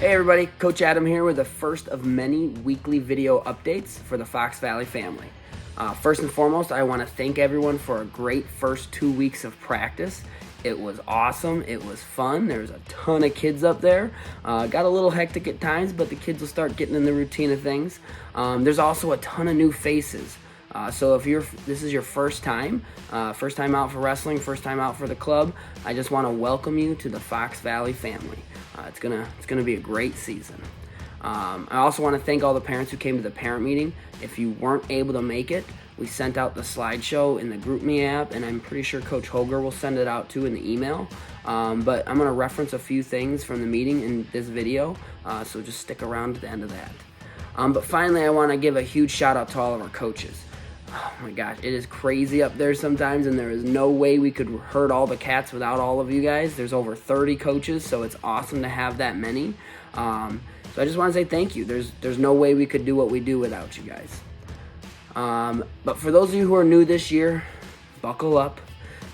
Hey everybody, Coach Adam here with the first of many weekly video updates for the Fox Valley family. First and foremost, I want to thank everyone for a great first 2 weeks of practice. It was awesome, it was fun, there's a ton of kids up there. Got a little hectic at times, but the kids will start getting in the routine of things. There's also a ton of new faces. So if this is your first time out for wrestling, first time out for the club, I just want to welcome you to the Fox Valley family. It's gonna be a great season. I also want to thank all the parents who came to the parent meeting. If you weren't able to make it, we sent out the slideshow in the GroupMe app, and I'm pretty sure Coach Hoger will send it out too in the email. But I'm gonna reference a few things from the meeting in this video, so just stick around to the end of that. But finally, I want to give a huge shout out to all of our coaches. Oh my gosh, it is crazy up there sometimes, and there is no way we could herd all the cats without all of you guys. There's over 30 coaches, so it's awesome to have that many. So I just want to say thank you. There's no way we could do what we do without you guys. But for those of you who are new this year, buckle up.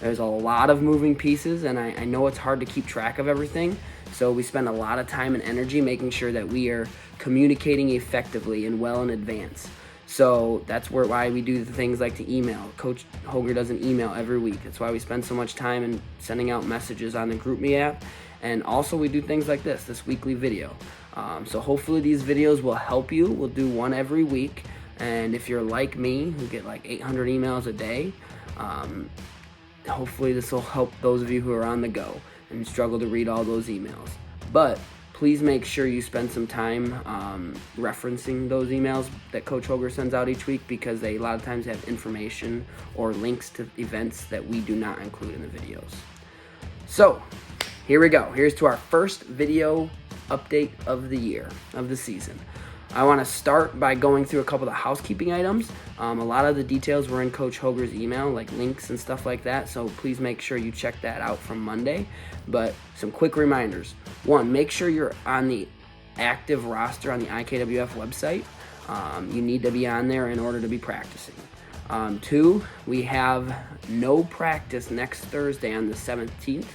There's a lot of moving pieces, and I know it's hard to keep track of everything. So we spend a lot of time and energy making sure that we are communicating effectively and well in advance. So that's why we do the things like the email. Coach Hoger does an email every week. That's why we spend so much time in sending out messages on the GroupMe app. And also we do things like this weekly video. So hopefully these videos will help you. We'll do one every week. And if you're like me, who get like 800 emails a day, hopefully this will help those of you who are on the go and struggle to read all those emails. But please make sure you spend some time referencing those emails that Coach Hoger sends out each week, because they a lot of times have information or links to events that we do not include in the videos. So here we go. Here's to our first video update of the year, of the season. I want to start by going through a couple of the housekeeping items. A lot of the details were in Coach Hoger's email, like links and stuff like that, so please make sure you check that out from Monday. But some quick reminders. One, make sure you're on the active roster on the IKWF website. You need to be on there in order to be practicing. Two, we have no practice next Thursday on the 17th.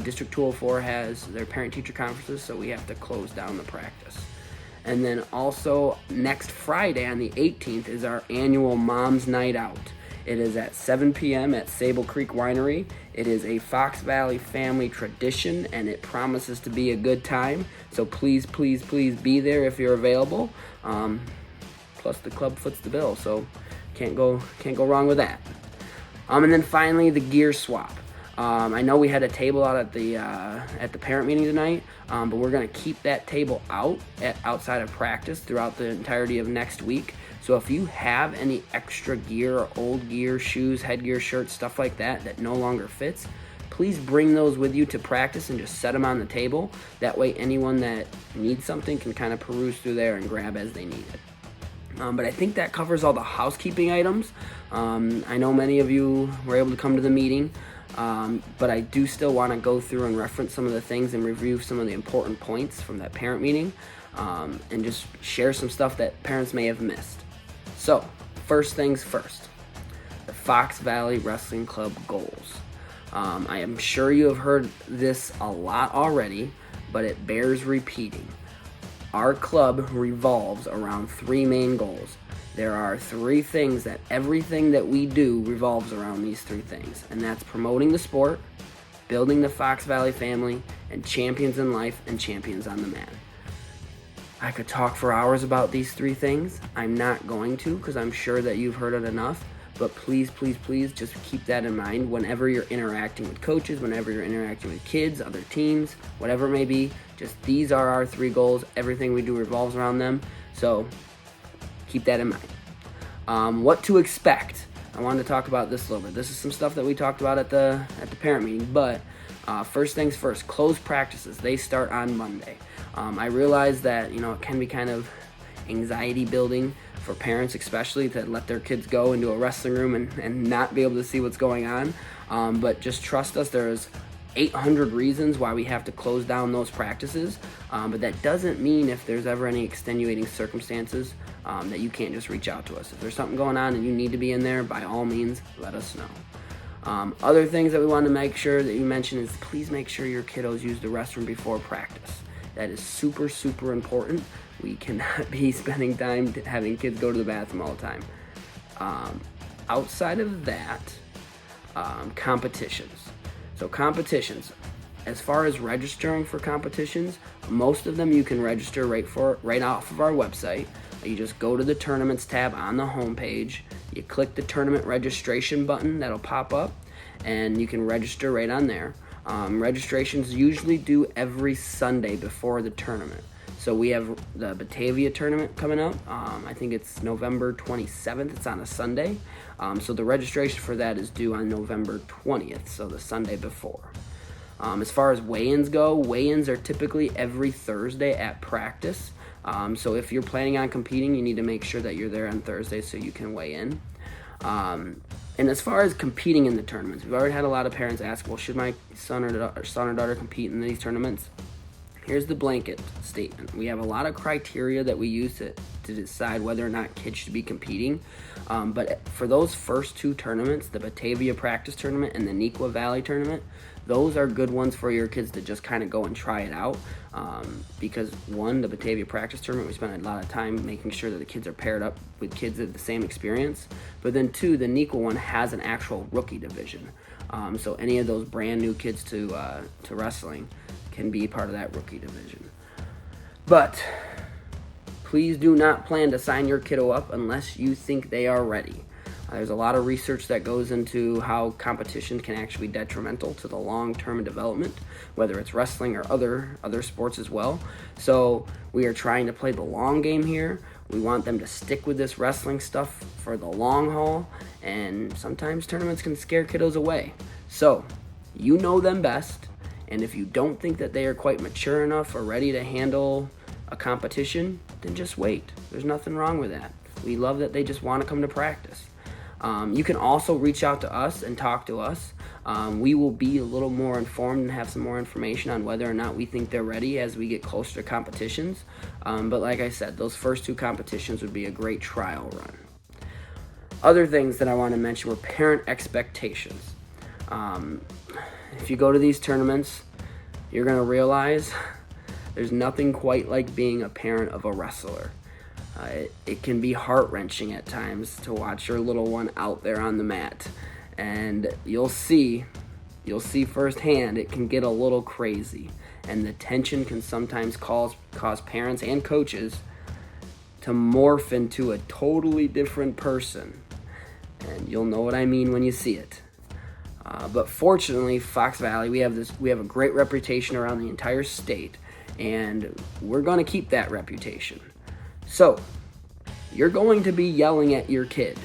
District 204 has their parent-teacher conferences, so we have to close down the practice. And then also next Friday on the 18th is our annual Mom's Night Out. It is at 7 p.m. at Sable Creek Winery. It is a Fox Valley family tradition, and it promises to be a good time. So please, please, please be there if you're available. Plus the club foots the bill, so can't go wrong with that. And then finally, the gear swap. I know we had a table out at the parent meeting tonight, but we're going to keep that table outside of practice throughout the entirety of next week. So if you have any extra gear or old gear, shoes, headgear, shirts, stuff like that no longer fits, please bring those with you to practice and just set them on the table. That way anyone that needs something can kind of peruse through there and grab as they need it. But I think that covers all the housekeeping items. I know many of you were able to come to the meeting. But I do still want to go through and reference some of the things and review some of the important points from that parent meeting, and just share some stuff that parents may have missed. So, first things first, the Fox Valley Wrestling Club goals. I am sure you have heard this a lot already, but it bears repeating. Our club revolves around three main goals. There are three things that everything that we do revolves around these three things, and that's promoting the sport, building the Fox Valley family, and champions in life and champions on the mat. I could talk for hours about these three things. I'm not going to, because I'm sure that you've heard it enough, but please, please, please just keep that in mind whenever you're interacting with coaches, whenever you're interacting with kids, other teams, whatever it may be. Just these are our three goals. Everything we do revolves around them, so keep that in mind. What to expect. I wanted to talk about this a little bit. This is some stuff that we talked about at the parent meeting, but first things first, closed practices. They start on Monday. I realize that, it can be kind of anxiety building for parents, especially, to let their kids go into a wrestling room and not be able to see what's going on. But just trust us, there's 800 reasons why we have to close down those practices, but that doesn't mean if there's ever any extenuating circumstances that you can't just reach out to us. If there's something going on and you need to be in there, by all means, let us know. Other things that we want to make sure that you mention is please make sure your kiddos use the restroom before practice. That is super, super important. We cannot be spending time having kids go to the bathroom all the time. Outside of that, competitions. So competitions, as far as registering for competitions, most of them you can register right off of our website. You just go to the tournaments tab on the homepage. You click the tournament registration button that'll pop up, and you can register right on there. Registrations usually due every Sunday before the tournament. So we have the Batavia tournament coming up. I think it's November 27th. It's on a Sunday. So the registration for that is due on November 20th, so the Sunday before. As far as weigh-ins go, weigh-ins are typically every Thursday at practice. So if you're planning on competing, you need to make sure that you're there on Thursday so you can weigh in. And as far as competing in the tournaments, we've already had a lot of parents ask, well, should my son or daughter compete in these tournaments? Here's the blanket statement. We have a lot of criteria that we use to decide whether or not kids should be competing. But for those first two tournaments, the Batavia practice tournament and the Neuqua Valley tournament, those are good ones for your kids to just kind of go and try it out. Because one, the Batavia practice tournament, we spent a lot of time making sure that the kids are paired up with kids at the same experience. But then two, the Neuqua one has an actual rookie division. So any of those brand new kids to wrestling can be part of that rookie division. But please do not plan to sign your kiddo up unless you think they are ready. There's a lot of research that goes into how competition can actually be detrimental to the long-term development, whether it's wrestling or other sports as well. So we are trying to play the long game here. We want them to stick with this wrestling stuff for the long haul, and sometimes tournaments can scare kiddos away. So you know them best, and if you don't think that they are quite mature enough or ready to handle a competition, then just wait. There's nothing wrong with that. We love that they just want to come to practice. You can also reach out to us and talk to us. We will be a little more informed and have some more information on whether or not we think they're ready as we get closer to competitions. But like I said, those first two competitions would be a great trial run. Other things that I want to mention were parent expectations. If you go to these tournaments, you're going to realize there's nothing quite like being a parent of a wrestler. It can be heart-wrenching at times to watch your little one out there on the mat. And you'll see firsthand it can get a little crazy. And the tension can sometimes cause parents and coaches to morph into a totally different person. And you'll know what I mean when you see it. But fortunately, Fox Valley, we have a great reputation around the entire state, and we're going to keep that reputation. So, you're going to be yelling at your kid.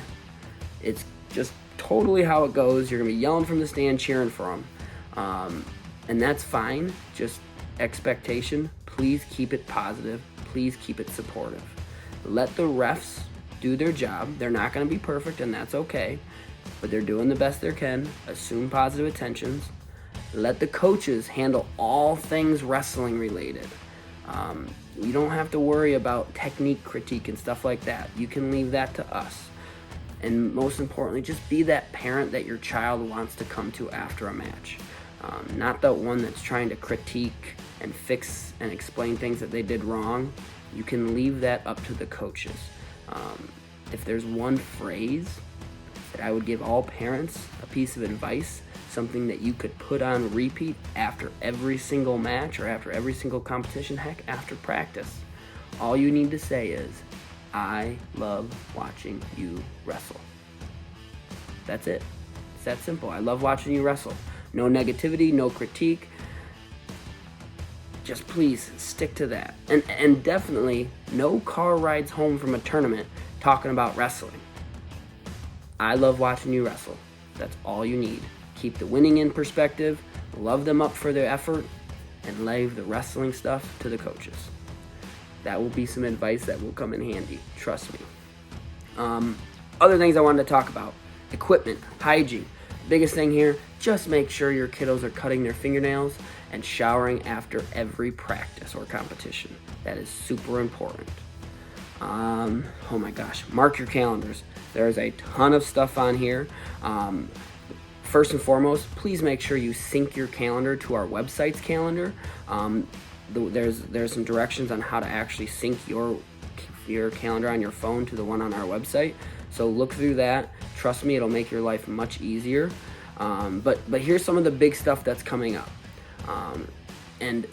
It's just totally how it goes. You're going to be yelling from the stand, cheering for them. And that's fine. Just expectation. Please keep it positive. Please keep it supportive. Let the refs do their job. They're not going to be perfect, and that's okay. But they're doing the best they can. Assume positive attentions. Let the coaches handle all things wrestling related. You don't have to worry about technique critique and stuff like that. You can leave that to us. And most importantly, just be that parent that your child wants to come to after a match. Not the one that's trying to critique and fix and explain things that they did wrong. You can leave that up to the coaches. If there's one phrase that I would give all parents, a piece of advice, something that you could put on repeat after every single match or after every single competition, heck, after practice. All you need to say is, I love watching you wrestle. That's it. It's that simple. I love watching you wrestle. No negativity, no critique. Just please stick to that. And definitely no car rides home from a tournament talking about wrestling. I love watching you wrestle. That's all you need. Keep the winning in perspective, love them up for their effort, and leave the wrestling stuff to the coaches. That will be some advice that will come in handy, trust me. Other things I wanted to talk about. Equipment, hygiene. Biggest thing here, just make sure your kiddos are cutting their fingernails and showering after every practice or competition. That is super important. Oh my gosh, mark your calendars. There's a ton of stuff on here. First and foremost, please make sure you sync your calendar to our website's calendar. there's some directions on how to actually sync your calendar on your phone to the one on our website. So look through that. Trust me, it'll make your life much easier. But here's some of the big stuff that's coming up. And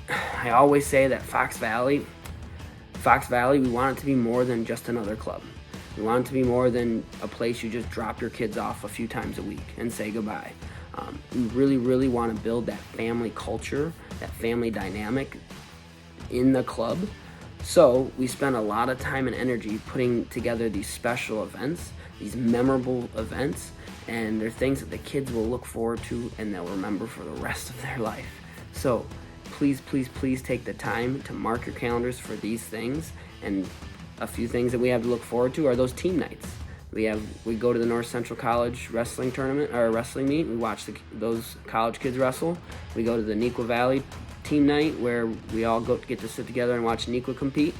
I always say that Fox Valley, we want it to be more than just another club. We want it to be more than a place you just drop your kids off a few times a week and say goodbye. We really, really want to build that family culture, that family dynamic in the club. So we spend a lot of time and energy putting together these special events, these memorable events, and they're things that the kids will look forward to and they'll remember for the rest of their life. So please, please, please take the time to mark your calendars for these things. And a few things that we have to look forward to are those team nights. We go to the North Central College wrestling tournament or wrestling meet. We watch those college kids wrestle. We go to the Neuqua Valley team night where we all get to sit together and watch Neuqua compete.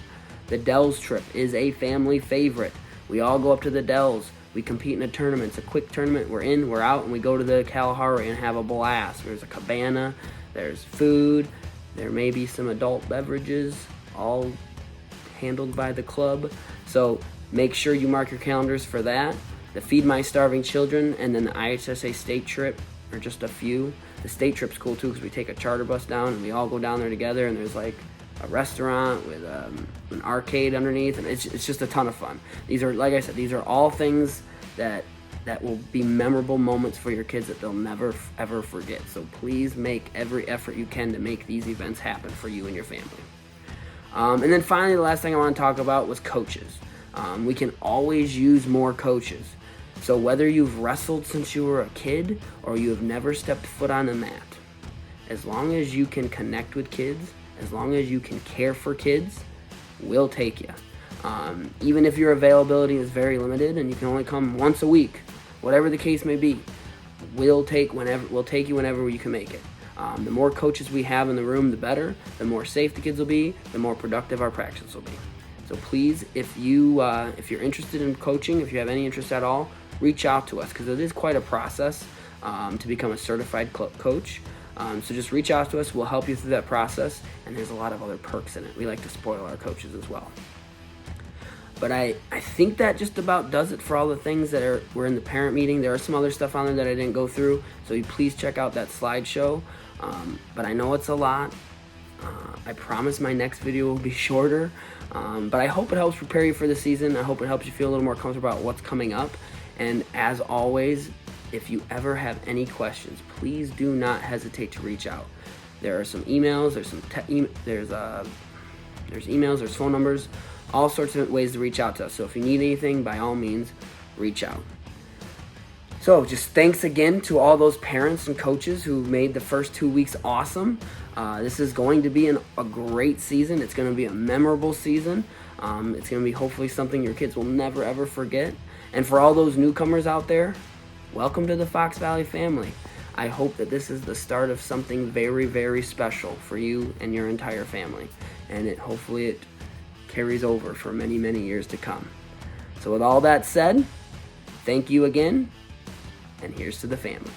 The Dells trip is a family favorite. We all go up to the Dells. We compete in a tournament. It's a quick tournament. We're in, we're out, and we go to the Kalahari and have a blast. There's a cabana, there's food, there may be some adult beverages, all handled by the club. So make sure you mark your calendars for that. The Feed My Starving Children and then the IHSA state trip are just a few. The state trip's cool too because we take a charter bus down and we all go down there together, and there's like a restaurant with an arcade underneath, and it's just a ton of fun. These are, like I said, these are all things that will be memorable moments for your kids that they'll never ever forget. So please make every effort you can to make these events happen for you and your family. And then finally, the last thing I want to talk about was coaches. We can always use more coaches. So whether you've wrestled since you were a kid or you have never stepped foot on a mat, as long as you can connect with kids, as long as you can care for kids, we'll take you. Even if your availability is very limited and you can only come once a week, whatever the case may be, we'll take you whenever you can make it. The more coaches we have in the room, the better. The more safe the kids will be, the more productive our practice will be. So please, if you're interested in coaching, if you have any interest at all, reach out to us because it is quite a process to become a certified coach. So just reach out to us. We'll help you through that process, and there's a lot of other perks in it. We like to spoil our coaches as well. But I think that just about does it for all the things that were in the parent meeting. There are some other stuff on there that I didn't go through, so you please check out that slideshow. But I know it's a lot. I promise my next video will be shorter, but I hope it helps prepare you for the season. I hope it helps you feel a little more comfortable about what's coming up. And as always, if you ever have any questions, please do not hesitate to reach out. There are some emails, there's emails, there's phone numbers, all sorts of ways to reach out to us. So if you need anything, by all means, reach out. So just thanks again to all those parents and coaches who made the first 2 weeks awesome. This is going to be a great season. It's going to be a memorable season. It's going to be hopefully something your kids will never ever forget. And for all those newcomers out there, welcome to the Fox Valley family. I hope that this is the start of something very, very special for you and your entire family. And hopefully it carries over for many, many years to come. So with all that said, thank you again, and here's to the family.